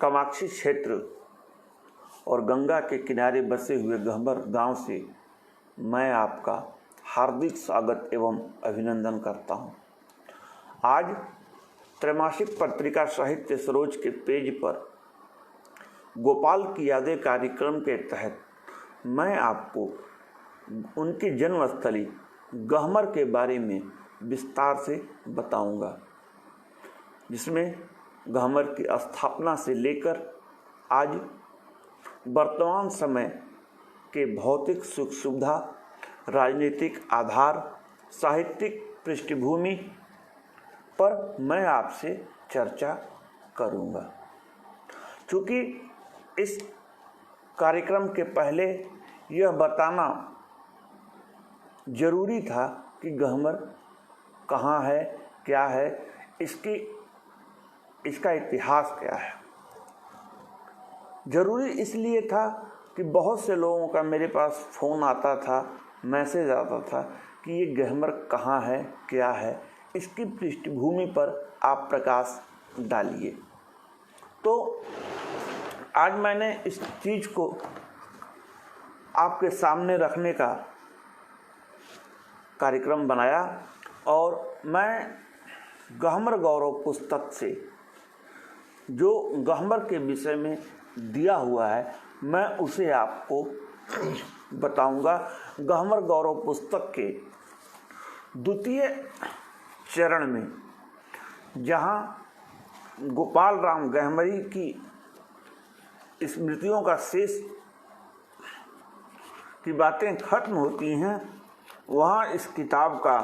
कामाक्षी क्षेत्र और गंगा के किनारे बसे हुए गहमर गांव से मैं आपका हार्दिक स्वागत एवं अभिनंदन करता हूं। आज त्रैमासिक पत्रिका साहित्य सरोज के पेज पर गोपाल की यादें कार्यक्रम के तहत मैं आपको उनकी जन्मस्थली गहमर के बारे में विस्तार से बताऊंगा, जिसमें गहमर की स्थापना से लेकर आज वर्तमान समय के भौतिक सुख सुविधा, राजनीतिक आधार, साहित्यिक पृष्ठभूमि पर मैं आपसे चर्चा करूंगा। चूँकि इस कार्यक्रम के पहले यह बताना जरूरी था कि गहमर कहाँ है, क्या है, इसका इतिहास क्या है। ज़रूरी इसलिए था कि बहुत से लोगों का मेरे पास फ़ोन आता था, मैसेज आता था कि ये गहमर कहाँ है, क्या है, इसकी पृष्ठभूमि पर आप प्रकाश डालिए। तो आज मैंने इस चीज़ को आपके सामने रखने का कार्यक्रम बनाया और मैं गहमर गौरव पुस्तक से जो गहमर के विषय में दिया हुआ है मैं उसे आपको बताऊंगा। गहमर गौरव पुस्तक के द्वितीय चरण में जहां गोपाल राम गहमरी की स्मृतियों का शेष की बातें खत्म होती हैं, वहाँ इस किताब का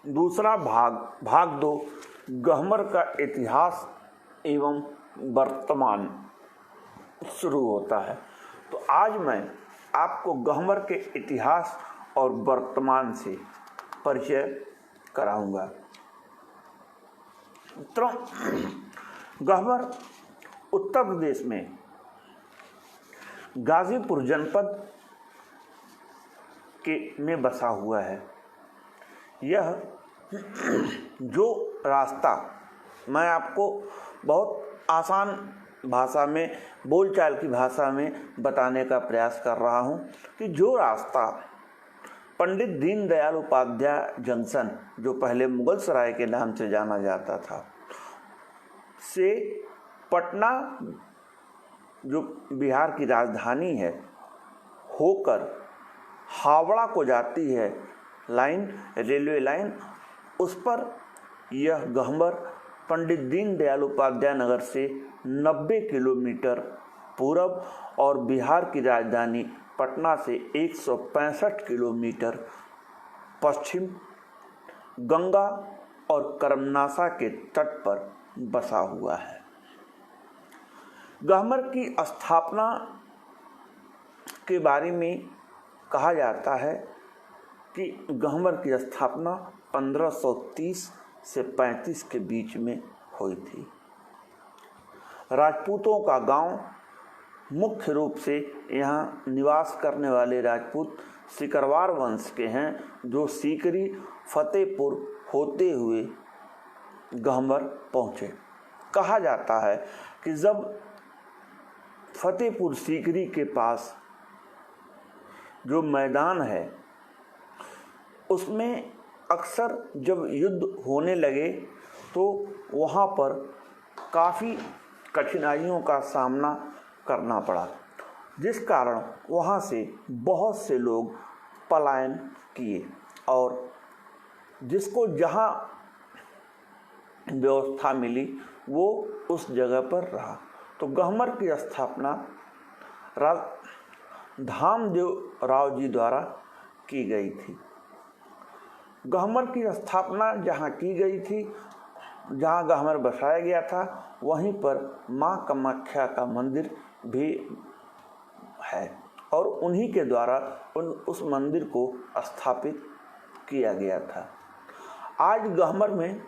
दूसरा भाग 2 गहमर का इतिहास एवं वर्तमान शुरू होता है। तो आज मैं आपको गहमर के इतिहास और वर्तमान से परिचय कराऊंगा। तो गहमर उत्तर प्रदेश में गाजीपुर जनपद में बसा हुआ है। यह जो रास्ता मैं आपको बहुत आसान भाषा में, बोलचाल की भाषा में बताने का प्रयास कर रहा हूं कि जो रास्ता पंडित दीनदयाल उपाध्याय जंक्शन, जो पहले मुगल सराय के नाम से जाना जाता था, से पटना, जो बिहार की राजधानी है, होकर हावड़ा को जाती है लाइन, रेलवे लाइन, उस पर यह गहमर पंडित दीनदयाल उपाध्याय नगर से 90 किलोमीटर पूरब और बिहार की राजधानी पटना से 165 किलोमीटर पश्चिम गंगा और करमनासा के तट पर बसा हुआ है। गहमर की स्थापना के बारे में कहा जाता है कि गहमर की स्थापना 1530 से 35 के बीच में हुई थी। राजपूतों का गांव, मुख्य रूप से यहाँ निवास करने वाले राजपूत सिकरवार वंश के हैं, जो सीकरी फतेहपुर होते हुए गहमर पहुँचे। कहा जाता है कि जब फतेहपुर सीकरी के पास जो मैदान है, उसमें अक्सर जब युद्ध होने लगे तो वहाँ पर काफ़ी कठिनाइयों का सामना करना पड़ा, जिस कारण वहाँ से बहुत से लोग पलायन किए और जिसको जहाँ व्यवस्था मिली वो उस जगह पर रहा। तो गहमर की स्थापना धामदेव राव जी द्वारा की गई थी। गहमर की स्थापना जहाँ की गई थी, जहाँ गहमर बसाया गया था, वहीं पर माँ कामाख्या का मंदिर भी है और उन्हीं के द्वारा उस मंदिर को स्थापित किया गया था। आज गहमर में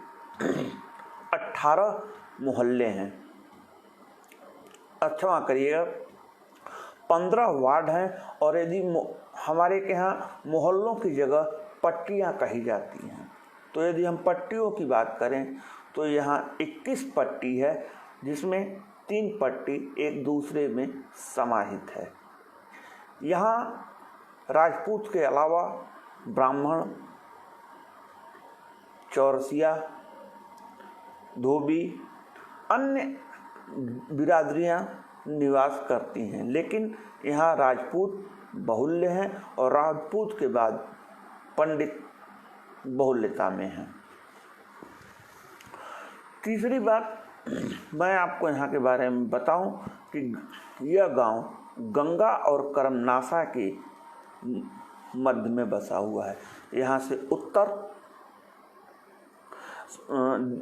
18 मोहल्ले हैं, क्षमा करिएगा 15 वार्ड हैं, और यदि हमारे के यहाँ मोहल्लों की जगह पट्टियाँ कही जाती हैं, तो यदि हम पट्टियों की बात करें तो यहाँ 21 पट्टी है जिसमें 3 पट्टी एक दूसरे में समाहित है। यहाँ राजपूत के अलावा ब्राह्मण, चौरसिया, धोबी, अन्य बिरादरियां निवास करती हैं, लेकिन यहाँ राजपूत बाहुल्य हैं और राजपूत के बाद पंडित बाहुल्यता में हैं। तीसरी बात मैं आपको यहाँ के बारे में बताऊं कि यह गांव गंगा और करमनासा के मध्य में बसा हुआ है। यहाँ से उत्तर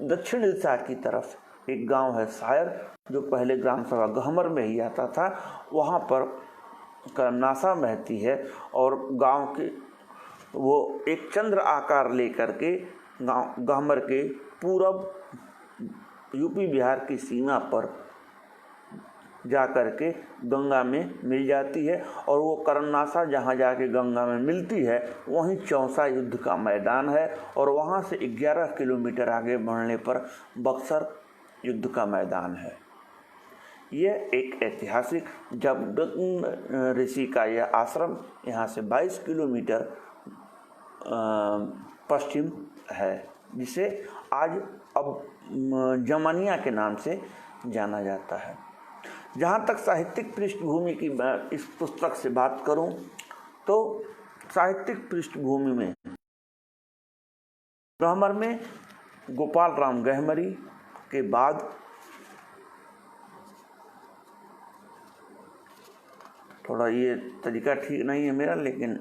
दक्षिण दिशा की तरफ एक गांव है सायर, जो पहले ग्राम सभा गहमर में ही आता था। वहाँ पर करमनासा बहती है और गांव के वो एक चंद्र आकार लेकर के गांव गहमर के पूरब यूपी बिहार की सीमा पर जा कर के गंगा में मिल जाती है। और वो करमनासा जहाँ जाके गंगा में मिलती है वहीं चौसा युद्ध का मैदान है, और वहाँ से 11 किलोमीटर आगे बढ़ने पर बक्सर युद्ध का मैदान है। यह एक ऐतिहासिक जमदग्नि ऋषि का यह आश्रम यहाँ से 22 किलोमीटर पश्चिम है, जिसे आज अब जमनिया के नाम से जाना जाता है। जहाँ तक साहित्यिक पृष्ठभूमि की इस पुस्तक से बात करूं तो साहित्यिक पृष्ठभूमि में गहमर में गोपाल राम गहमरी के बाद थोड़ा ये तरीका ठीक नहीं है मेरा, लेकिन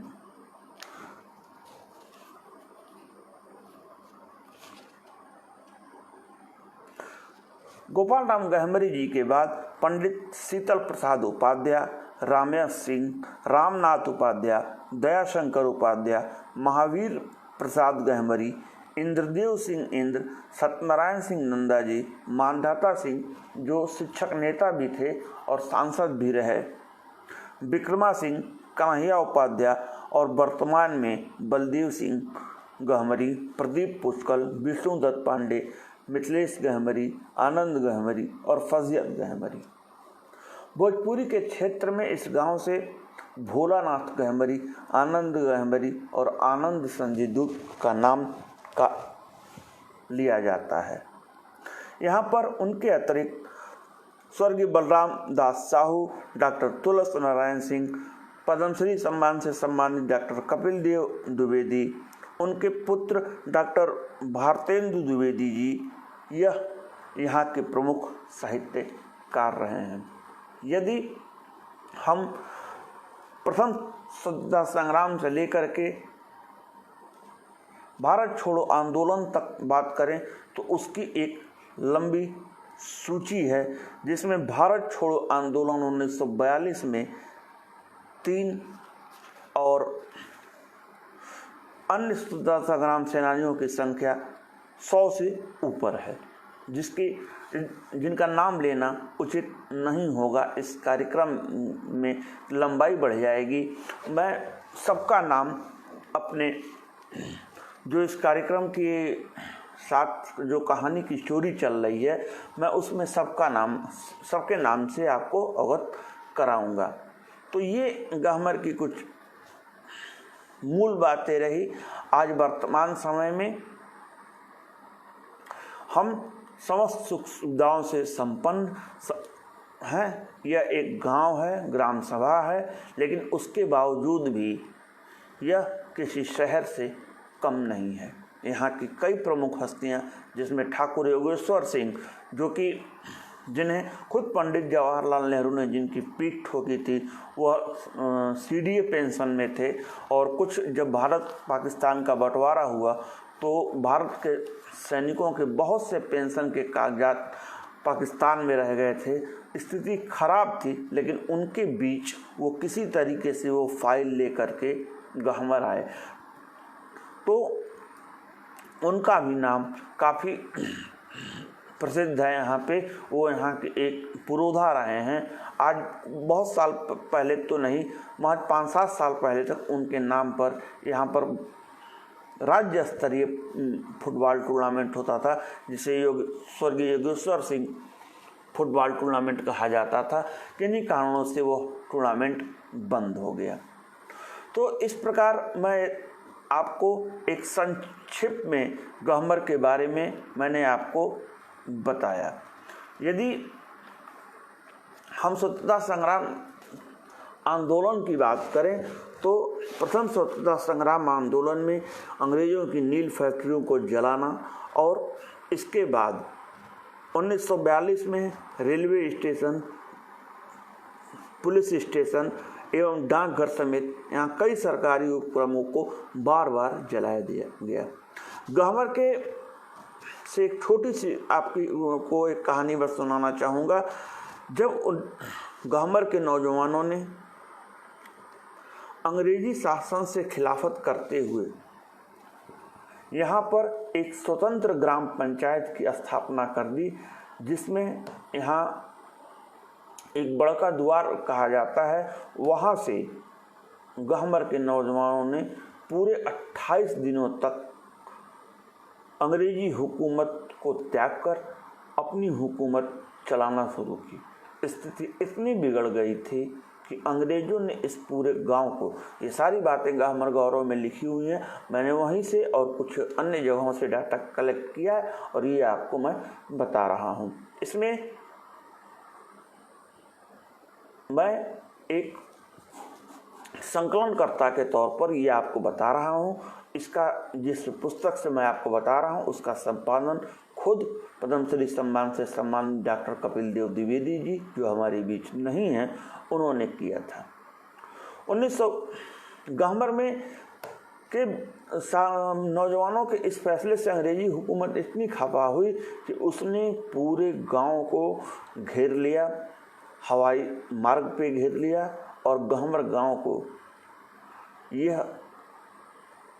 गोपाल राम गहमरी जी के बाद पंडित शीतल प्रसाद उपाध्याय, रामया सिंह, रामनाथ उपाध्याय, दयाशंकर उपाध्याय, महावीर प्रसाद गहमरी, इंद्रदेव सिंह इंद्र, सत्यनारायण सिंह नंदा जी, मानधाता सिंह जो शिक्षक नेता भी थे और सांसद भी रहे, विक्रमा सिंह, कन्हैया उपाध्याय और वर्तमान में बलदेव सिंह गहमरी, प्रदीप पुष्कल, विष्णुदत्त पांडे, मिथिलेश गहमरी, आनंद गहमरी और फजियत गहमरी। भोजपुरी के क्षेत्र में इस गांव से भोलानाथ गहमरी, आनंद गहमरी और आनंद संजीदूत का नाम का लिया जाता है। यहाँ पर उनके अतिरिक्त स्वर्गीय बलराम दास साहू, डॉक्टर तुलस नारायण सिंह, पद्मश्री सम्मान से सम्मानित डॉक्टर कपिल देव द्विवेदी, उनके पुत्र डॉक्टर भारतेंदु द्विवेदी जी यह यहाँ के प्रमुख साहित्यकार रहे हैं। यदि हम प्रथम स्वतंत्रता संग्राम से लेकर के भारत छोड़ो आंदोलन तक बात करें तो उसकी एक लंबी सूची है, जिसमें भारत छोड़ो आंदोलन 1942 में 3 और अन्य स्वतंत्रता संग्राम सेनानियों की संख्या 100 से ऊपर है, जिनका नाम लेना उचित नहीं होगा। इस कार्यक्रम में लंबाई बढ़ जाएगी। मैं सबका नाम अपने जो इस कार्यक्रम के साथ जो कहानी की स्टोरी चल रही है, मैं उसमें सबके नाम से आपको अवगत कराऊंगा। तो ये गहमर की कुछ मूल बातें रही। आज वर्तमान समय में हम समस्त सुख सुविधाओं से संपन्न हैं। यह एक गांव है, ग्राम सभा है, लेकिन उसके बावजूद भी यह किसी शहर से कम नहीं है। यहाँ की कई प्रमुख हस्तियाँ, जिसमें ठाकुर योगेश्वर सिंह, जो कि जिन्हें खुद पंडित जवाहरलाल नेहरू ने जिनकी पीठ ठोकी थी, वह सीडीए पेंशन में थे। और कुछ जब भारत पाकिस्तान का बंटवारा हुआ तो भारत के सैनिकों के बहुत से पेंशन के कागजात पाकिस्तान में रह गए थे। स्थिति खराब थी, लेकिन उनके बीच वो किसी तरीके से वो फाइल लेकर के गहमर आए, तो उनका भी नाम काफ़ी प्रसिद्ध है यहाँ पे। वो यहाँ के एक पुरोधा रहे हैं। आज बहुत साल पहले तो नहीं, महज 5-7 साल पहले तक उनके नाम पर यहाँ पर राज्य स्तरीय फुटबॉल टूर्नामेंट होता था, जिसे स्वर्गीय योगेश्वर सिंह फुटबॉल टूर्नामेंट कहा जाता था। किन्हीं कारणों से वो टूर्नामेंट बंद हो गया। तो इस प्रकार मैं आपको एक संक्षिप्त में गहमर के बारे में मैंने आपको बताया। यदि हम स्वतंत्रता संग्राम आंदोलन की बात करें तो प्रथम स्वतंत्रता संग्राम आंदोलन में अंग्रेज़ों की नील फैक्ट्रियों को जलाना और इसके बाद 1942 में रेलवे स्टेशन, पुलिस स्टेशन एवं डाकघर समेत यहाँ कई सरकारी उपक्रमों को बार बार जलाया दिया गया। गहमर के से एक छोटी सी आपकी को एक कहानी बस सुनाना चाहूँगा। जब गहमर के नौजवानों ने अंग्रेजी शासन से खिलाफत करते हुए यहाँ पर एक स्वतंत्र ग्राम पंचायत की स्थापना कर दी, जिसमें यहाँ एक बड़का द्वार कहा जाता है, वहाँ से गहमर के नौजवानों ने पूरे 28 दिनों तक अंग्रेजी हुकूमत को त्याग कर अपनी हुकूमत चलाना शुरू की। स्थिति इतनी बिगड़ गई थी कि अंग्रेज़ों ने इस पूरे गांव को, ये सारी बातें गहमर गौरव में लिखी हुई हैं, मैंने वहीं से और कुछ अन्य जगहों से डाटा कलेक्ट किया है और ये आपको मैं बता रहा हूँ। इसमें मैं एक संकलनकर्ता के तौर पर ये आपको बता रहा हूँ। इसका जिस पुस्तक से मैं आपको बता रहा हूँ उसका संपादन खुद पद्मश्री सम्मान से सम्मानित डॉक्टर कपिल देव द्विवेदी जी, जो हमारे बीच नहीं हैं, उन्होंने किया था। 1900 गहमर में के नौजवानों के इस फैसले से अंग्रेजी हुकूमत इतनी खफा हुई कि उसने पूरे गांव को घेर लिया, हवाई मार्ग पे घेर लिया और गहमर गांव को यह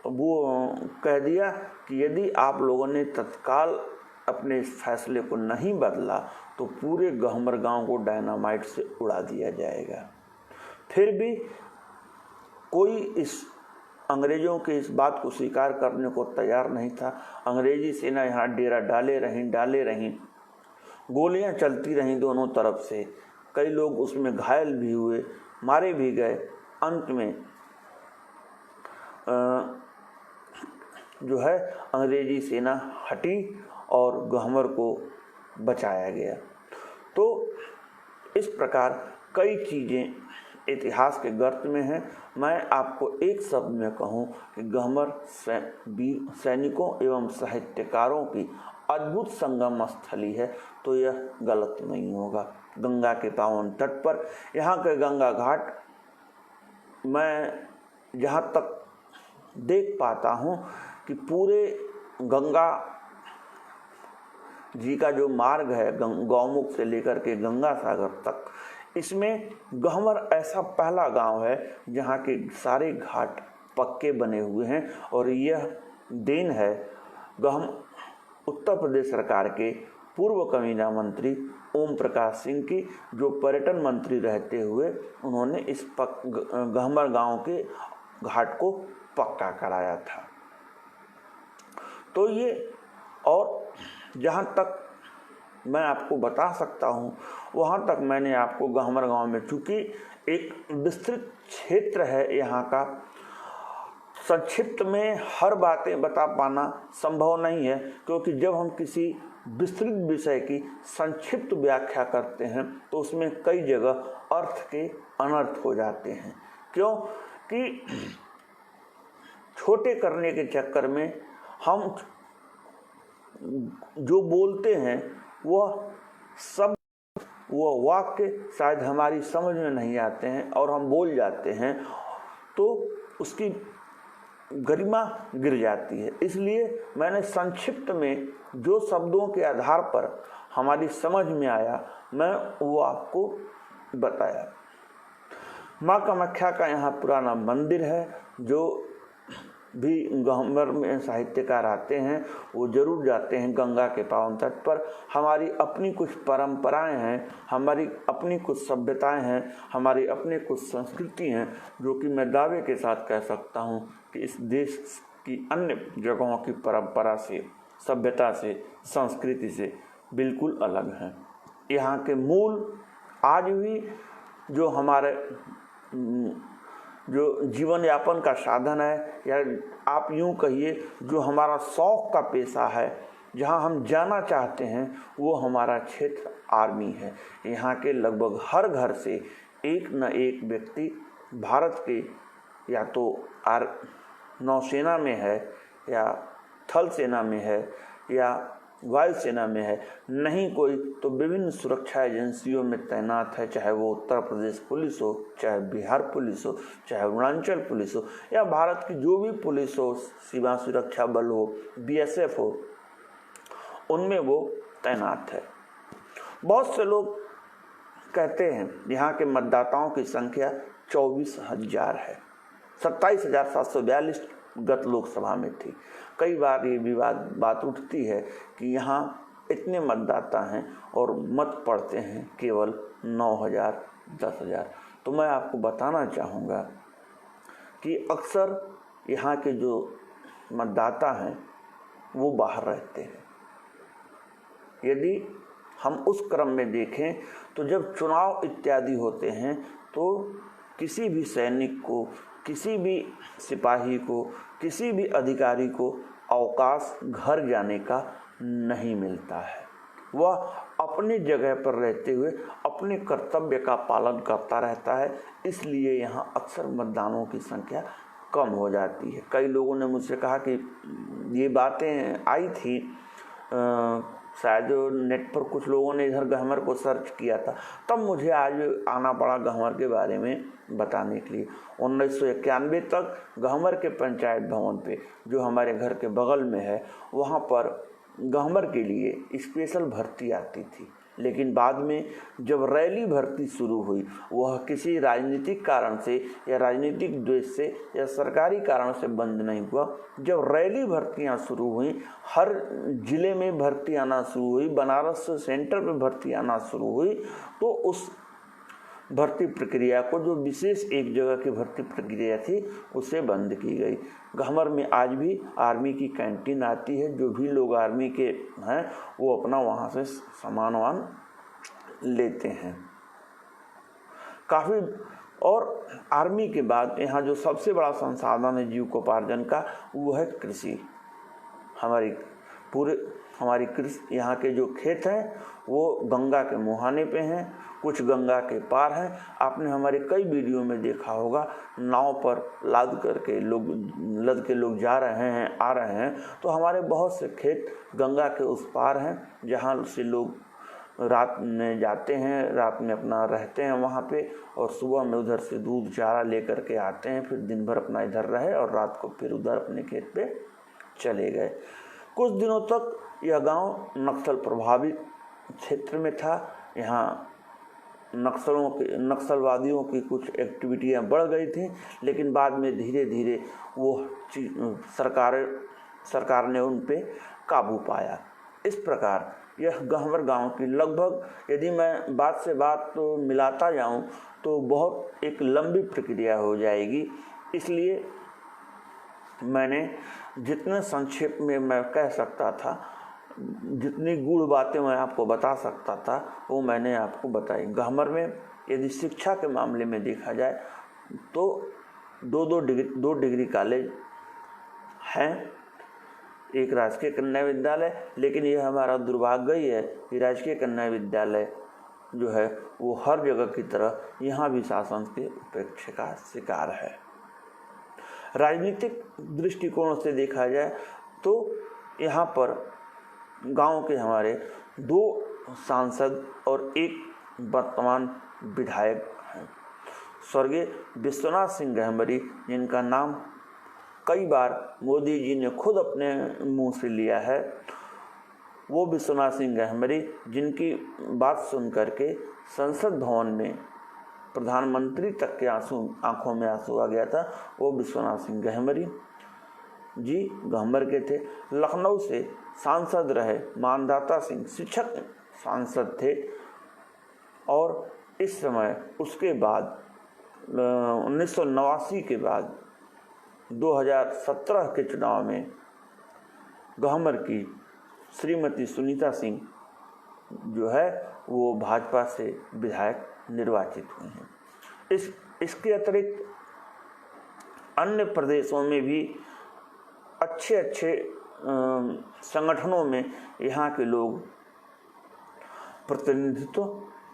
वो कह दिया कि यदि आप लोगों ने तत्काल अपने इस फैसले को नहीं बदला तो पूरे गहमर गांव को डायनामाइट से उड़ा दिया जाएगा। फिर भी कोई इस अंग्रेज़ों के इस बात को स्वीकार करने को तैयार नहीं था। अंग्रेजी सेना यहाँ डेरा डाले रहीं, गोलियां चलती रहीं दोनों तरफ से, कई लोग उसमें घायल भी हुए, मारे भी गए। अंत में जो है अंग्रेजी सेना हटी और गहमर को बचाया गया। तो इस प्रकार कई चीज़ें इतिहास के गर्त में हैं। मैं आपको एक शब्द में कहूँ कि गहमर सैनिकों एवं साहित्यकारों की अद्भुत संगम स्थली है तो यह गलत नहीं होगा। गंगा के पावन तट पर यहाँ के गंगा घाट मैं जहाँ तक देख पाता हूँ कि पूरे गंगा जी का जो मार्ग है गौमुख से लेकर के गंगा सागर तक, इसमें गहमर ऐसा पहला गांव है जहाँ के सारे घाट पक्के बने हुए हैं और यह देन है उत्तर प्रदेश सरकार के पूर्व कमीना मंत्री ओम प्रकाश सिंह की, जो पर्यटन मंत्री रहते हुए उन्होंने इस गहमर गांव के घाट को पक्का कराया था। तो ये और जहाँ तक मैं आपको बता सकता हूँ वहाँ तक मैंने आपको गहमर गांव में, चूँकि एक विस्तृत क्षेत्र है यहाँ का, संक्षिप्त में हर बातें बता पाना संभव नहीं है, क्योंकि जब हम किसी विस्तृत विषय की संक्षिप्त व्याख्या करते हैं तो उसमें कई जगह अर्थ के अनर्थ हो जाते हैं। क्यों कि छोटे करने के चक्कर में हम जो बोलते हैं वह वाक्य शायद हमारी समझ में नहीं आते हैं और हम बोल जाते हैं तो उसकी गरिमा गिर जाती है। इसलिए मैंने संक्षिप्त में जो शब्दों के आधार पर हमारी समझ में आया मैं वो आपको बताया। माँ कामाख्या का यहाँ पुराना मंदिर है, जो भी गहमर में साहित्यकार आते हैं वो जरूर जाते हैं गंगा के पावन तट पर। हमारी अपनी कुछ परंपराएं हैं, हमारी अपनी कुछ सभ्यताएं हैं, हमारी अपनी कुछ संस्कृति हैं, जो कि मैं दावे के साथ कह सकता हूँ कि इस देश की अन्य जगहों की परंपरा से, सभ्यता से, संस्कृति से बिल्कुल अलग हैं। यहाँ के मूल आज भी जो हमारे जो जीवन यापन का साधन है, या आप यूँ कहिए जो हमारा शौक़ का पेशा है, जहाँ हम जाना चाहते हैं, वो हमारा क्षेत्र आर्मी है। यहाँ के लगभग हर घर से एक न एक व्यक्ति भारत के या तो नौसेना में है, या थल सेना में है, या वायुसेना में है, नहीं कोई तो विभिन्न सुरक्षा एजेंसियों में तैनात है, चाहे वो उत्तर प्रदेश पुलिस हो, चाहे बिहार पुलिस हो, चाहे अरुणाचल पुलिस हो, या भारत की जो भी पुलिस हो, सीमा सुरक्षा बल हो, BSF हो, उनमें वो तैनात है। बहुत से लोग कहते हैं यहाँ के मतदाताओं की संख्या 24,000 है। 27,742 गत लोकसभा में थी। कई बार ये बात उठती है कि यहाँ इतने मतदाता हैं और मत पड़ते हैं केवल 9,000, 10,000। तो मैं आपको बताना चाहूँगा कि अक्सर यहाँ के जो मतदाता हैं वो बाहर रहते हैं। यदि हम उस क्रम में देखें तो जब चुनाव इत्यादि होते हैं तो किसी भी सैनिक को, किसी भी सिपाही को, किसी भी अधिकारी को अवकाश घर जाने का नहीं मिलता है। वह अपनी जगह पर रहते हुए अपने कर्तव्य का पालन करता रहता है। इसलिए यहाँ अक्सर मतदानों की संख्या कम हो जाती है। कई लोगों ने मुझसे कहा कि ये बातें आई थी, शायद नेट पर कुछ लोगों ने इधर गहमर को सर्च किया था, तब मुझे आज आना पड़ा गहमर के बारे में बताने के लिए। 1991 तक गहमर के पंचायत भवन पे, जो हमारे घर के बगल में है, वहाँ पर गहमर के लिए स्पेशल भर्ती आती थी। लेकिन बाद में जब रैली भर्ती शुरू हुई, वह किसी राजनीतिक कारण से या राजनीतिक द्वेष से या सरकारी कारण से बंद नहीं हुआ। जब रैली भर्तियां शुरू हुई, हर जिले में भर्ती आना शुरू हुई, बनारस सेंटर पे भर्ती आना शुरू हुई, तो उस भर्ती प्रक्रिया को, जो विशेष एक जगह की भर्ती प्रक्रिया थी, उसे बंद की गई। गहमर में आज भी आर्मी की कैंटीन आती है। जो भी लोग आर्मी के हैं वो अपना वहाँ से सामान वान लेते हैं काफ़ी। और आर्मी के बाद यहाँ जो सबसे बड़ा संसाधन है जीविकोपार्जन का, वो है कृषि। हमारी कृषि, यहाँ के जो खेत हैं वो गंगा के मुहाने पे हैं, कुछ गंगा के पार हैं। आपने हमारे कई वीडियो में देखा होगा, नाव पर लद के लोग जा रहे हैं, आ रहे हैं। तो हमारे बहुत से खेत गंगा के उस पार हैं, जहाँ से लोग रात में जाते हैं, रात में अपना रहते हैं वहाँ पे, और सुबह में उधर से दूध चारा लेकर के आते हैं, फिर दिन भर अपना इधर रहे और रात को फिर उधर अपने खेत पे चले गए। कुछ दिनों तक यह गांव नक्सल प्रभावित क्षेत्र में था। यहाँ नक्सलवादियों की कुछ एक्टिविटियां बढ़ गई थी, लेकिन बाद में धीरे धीरे वो सरकार ने उन पे काबू पाया। इस प्रकार यह गहमर गांव की लगभग, यदि मैं बात से बात तो मिलाता जाऊं तो बहुत एक लंबी प्रक्रिया हो जाएगी। इसलिए मैंने जितने संक्षेप में मैं कह सकता था, जितनी गूढ़ बातें मैं आपको बता सकता था, वो मैंने आपको बताई। गहमर में यदि शिक्षा के मामले में देखा जाए तो दो डिग्री कॉलेज हैं, एक राजकीय कन्या विद्यालय। लेकिन यह हमारा दुर्भाग्य ही है कि राजकीय कन्या विद्यालय जो है वो हर जगह की तरह यहाँ भी शासन के उपेक्षा का शिकार है। राजनीतिक दृष्टिकोण से देखा जाए तो यहाँ पर गांव के हमारे 2 सांसद और 1 वर्तमान विधायक हैं। स्वर्गीय विश्वनाथ सिंह गहमरी, जिनका नाम कई बार मोदी जी ने खुद अपने मुंह से लिया है, वो विश्वनाथ सिंह गहमरी, जिनकी बात सुन करके संसद भवन में प्रधानमंत्री तक के आंखों में आंसू आ गया था, वो विश्वनाथ सिंह गहमरी जी गहमर के थे। लखनऊ से सांसद रहे मानदाता सिंह, शिक्षक सांसद थे। और इस समय उसके बाद 1989 के बाद 2017 के चुनाव में गहमर की श्रीमती सुनीता सिंह जो है वो भाजपा से विधायक निर्वाचित हुए हैं। इसके अतिरिक्त अन्य प्रदेशों में भी अच्छे अच्छे संगठनों में यहाँ के लोग प्रतिनिधित्व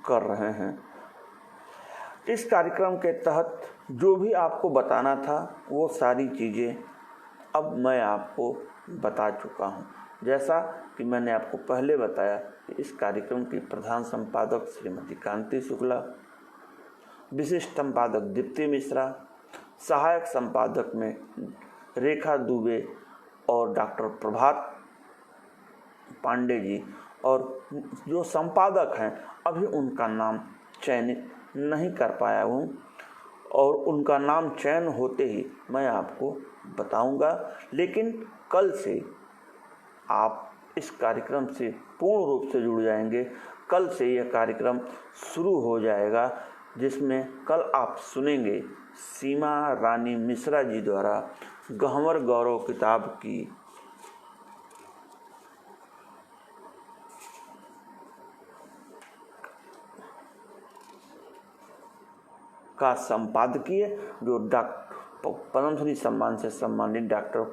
कर रहे हैं। इस कार्यक्रम के तहत जो भी आपको बताना था वो सारी चीज़ें अब मैं आपको बता चुका हूँ। जैसा कि मैंने आपको पहले बताया कि इस कार्यक्रम की प्रधान संपादक श्रीमती कांति शुक्ला, विशिष्ट संपादक दीप्ति मिश्रा, सहायक संपादक में रेखा दुबे और डॉक्टर प्रभात पांडे जी, और जो संपादक हैं अभी उनका नाम चयनित नहीं कर पाया हूँ, और उनका नाम चयन होते ही मैं आपको बताऊंगा। लेकिन कल से आप इस कार्यक्रम से पूर्ण रूप से जुड़ जाएंगे। कल से यह कार्यक्रम शुरू हो जाएगा, जिसमें कल आप सुनेंगे सीमा रानी मिश्रा जी द्वारा गहवर गौरव किताब की का संपादकीय, जो पद्मश्री सम्मान से सम्मानित डॉक्टर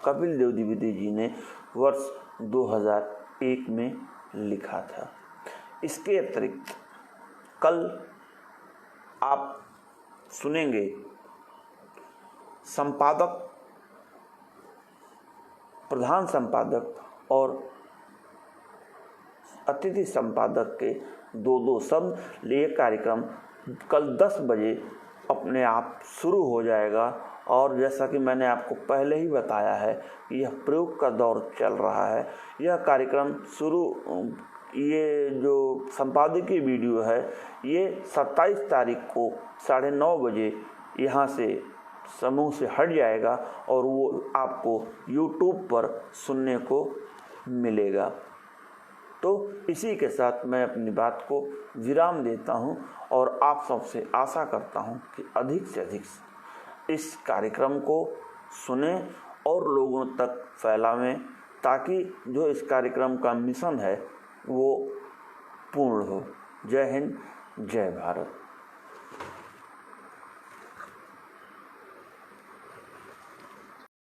कपिल देव द्विवेदी जी ने वर्ष 2001 में लिखा था। इसके अतिरिक्त कल आप सुनेंगे संपादक, प्रधान संपादक और अतिथि संपादक के दो शब्द। ये कार्यक्रम कल 10 बजे अपने आप शुरू हो जाएगा, और जैसा कि मैंने आपको पहले ही बताया है कि यह प्रयोग का दौर चल रहा है। यह कार्यक्रम ये जो संपादकीय वीडियो है ये 27 तारीख को 9:30 बजे यहाँ से समूह से हट जाएगा, और वो आपको YouTube पर सुनने को मिलेगा। तो इसी के साथ मैं अपनी बात को विराम देता हूं, और आप सबसे आशा करता हूं कि अधिक से अधिक इस कार्यक्रम को सुने और लोगों तक फैलावें, ताकि जो इस कार्यक्रम का मिशन है वो पूर्ण हो। जय हिंद, जय भारत।